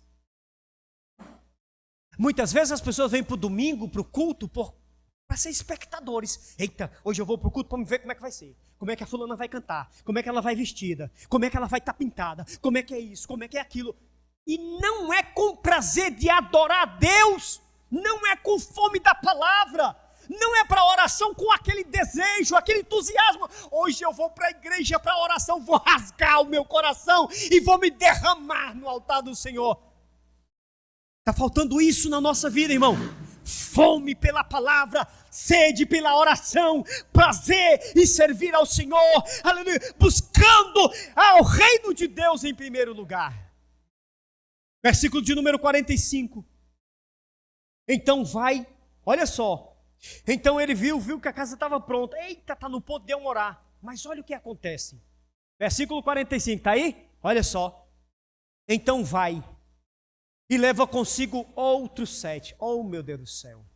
Muitas vezes as pessoas vêm para o domingo, para o culto, para ser espectadores. Eita, hoje eu vou para o culto para me ver como é que vai ser. Como é que a fulana vai cantar, como é que ela vai vestida, como é que ela vai estar pintada, como é que é isso, como é que é aquilo. E não é com prazer de adorar a Deus, não é com fome da palavra, não é para oração com aquele desejo, aquele entusiasmo. Hoje eu vou para a igreja para a oração, vou rasgar o meu coração e vou me derramar no altar do Senhor. Está faltando isso na nossa vida, irmão. Fome pela palavra, sede pela oração, prazer em servir ao Senhor, aleluia, buscando ao reino de Deus em primeiro lugar. Versículo de número 45. Então vai, olha só. Então ele viu que a casa estava pronta. Eita, está no ponto de eu morar. Mas olha o que acontece. Versículo 45, está aí? Olha só. Então vai e leva consigo outros 7. Oh, meu Deus do céu.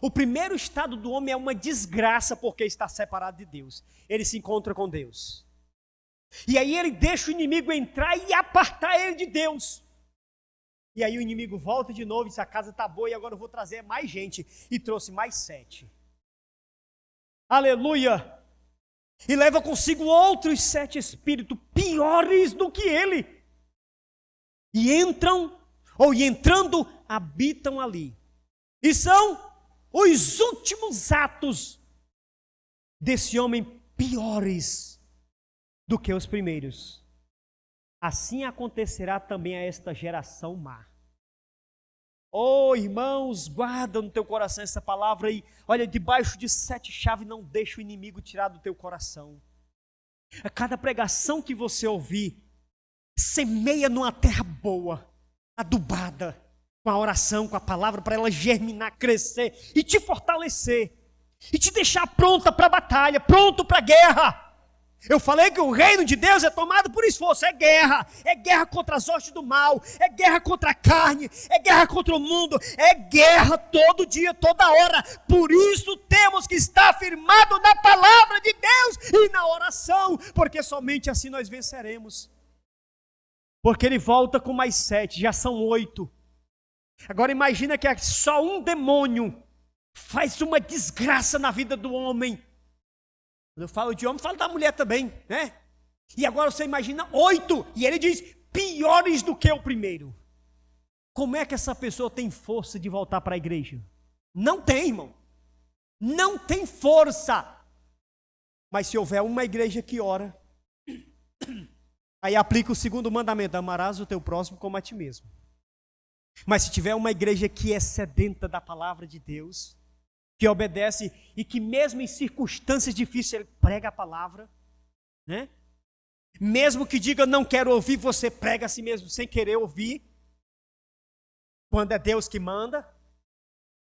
O primeiro estado do homem é uma desgraça porque está separado de Deus. Ele se encontra com Deus. E aí ele deixa o inimigo entrar e apartar ele de Deus. E aí o inimigo volta de novo e diz, a casa está boa e agora eu vou trazer mais gente. E trouxe mais 7. Aleluia! E leva consigo outros 7 espíritos piores do que ele. E entrando, habitam ali. E são os últimos atos desse homem piores do que os primeiros. Assim acontecerá também a esta geração má. Oh, irmãos, guarda no teu coração essa palavra aí. Olha, debaixo de 7 chaves, não deixa o inimigo tirar do teu coração. A cada pregação que você ouvir, semeia numa terra boa, adubada, com a oração, com a palavra, para ela germinar, crescer e te fortalecer. E te deixar pronta para a batalha, pronto para a guerra. Eu falei que o reino de Deus é tomado por esforço, é guerra contra as hostes do mal, é guerra contra a carne, é guerra contra o mundo, é guerra todo dia, toda hora. Por isso temos que estar firmados na palavra de Deus e na oração, porque somente assim nós venceremos. Porque ele volta com mais 7, já são 8. Agora imagina que só um demônio faz uma desgraça na vida do homem. Quando eu falo de homem, falo da mulher também, né? E agora você imagina 8, e ele diz, piores do que o primeiro. Como é que essa pessoa tem força de voltar para a igreja? Não tem, irmão. Não tem força. Mas se houver uma igreja que ora, aí aplica o segundo mandamento, amarás o teu próximo como a ti mesmo. Mas se tiver uma igreja que é sedenta da palavra de Deus, que obedece e que mesmo em circunstâncias difíceis ele prega a palavra, né? Mesmo que diga não quero ouvir, você prega a si mesmo sem querer ouvir, quando é Deus que manda,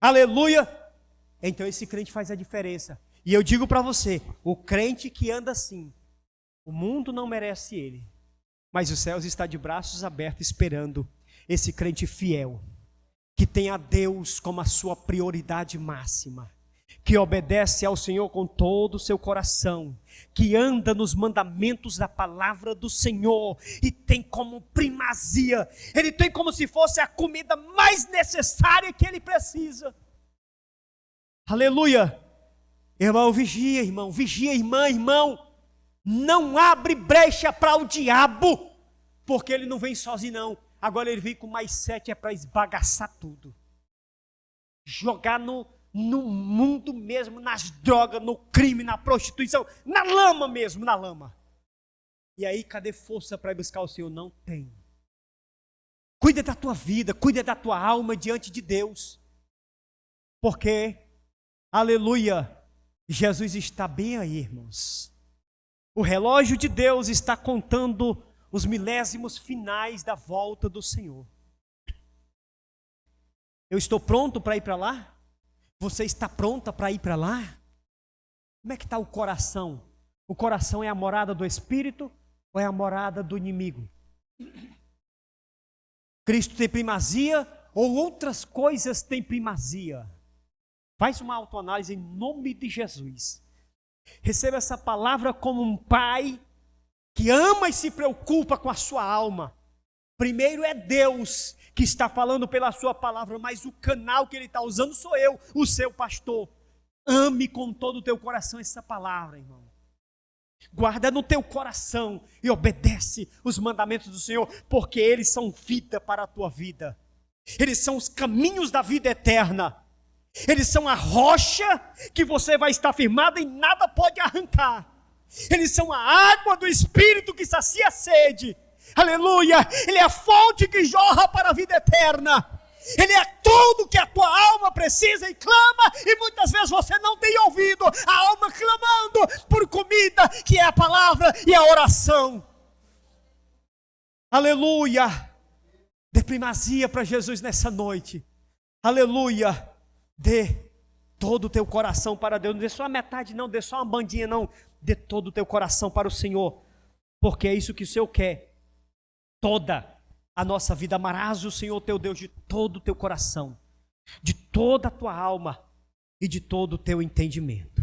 aleluia, então esse crente faz a diferença. E eu digo para você, o crente que anda assim, o mundo não merece ele, mas os céus está de braços abertos esperando esse crente fiel, que tem a Deus como a sua prioridade máxima, que obedece ao Senhor com todo o seu coração, que anda nos mandamentos da palavra do Senhor e tem como primazia, ele tem como se fosse a comida mais necessária que ele precisa. Aleluia. Irmão, vigia, irmão. Vigia, irmã, irmão. Não abre brecha para o diabo, porque ele não vem sozinho, não. Agora ele vem com mais 7, é para esbagaçar tudo. Jogar no mundo mesmo, nas drogas, no crime, na prostituição, na lama mesmo, na lama. E aí, cadê força para ir buscar o Senhor? Não tem. Cuida da tua vida, cuida da tua alma diante de Deus. Porque, aleluia, Jesus está bem aí, irmãos. O relógio de Deus está contando os milésimos finais da volta do Senhor. Eu estou pronto para ir para lá? Você está pronta para ir para lá? Como é que está o coração? O coração é a morada do Espírito ou é a morada do inimigo? Cristo tem primazia ou outras coisas têm primazia? Faz uma autoanálise em nome de Jesus. Receba essa palavra como um pai que ama e se preocupa com a sua alma. Primeiro é Deus que está falando pela sua palavra, mas o canal que ele está usando sou eu, o seu pastor. Ame com todo o teu coração essa palavra, irmão. Guarda no teu coração e obedece os mandamentos do Senhor, porque eles são vida para a tua vida. Eles são os caminhos da vida eterna. Eles são a rocha que você vai estar firmado e nada pode arrancar. Eles são a água do Espírito que sacia a sede. Aleluia! Ele é a fonte que jorra para a vida eterna. Ele é tudo que a tua alma precisa e clama, e muitas vezes você não tem ouvido a alma clamando por comida, que é a palavra e a oração. Aleluia! Dê primazia para Jesus nessa noite. Aleluia! Dê todo o teu coração para Deus. Não dê só a metade, não. Dê só uma bandinha, não. Dê todo o teu coração para o Senhor. Porque é isso que o Senhor quer. Toda a nossa vida. Amarás o Senhor teu Deus de todo o teu coração, de toda a tua alma e de todo o teu entendimento.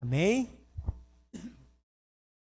Amém?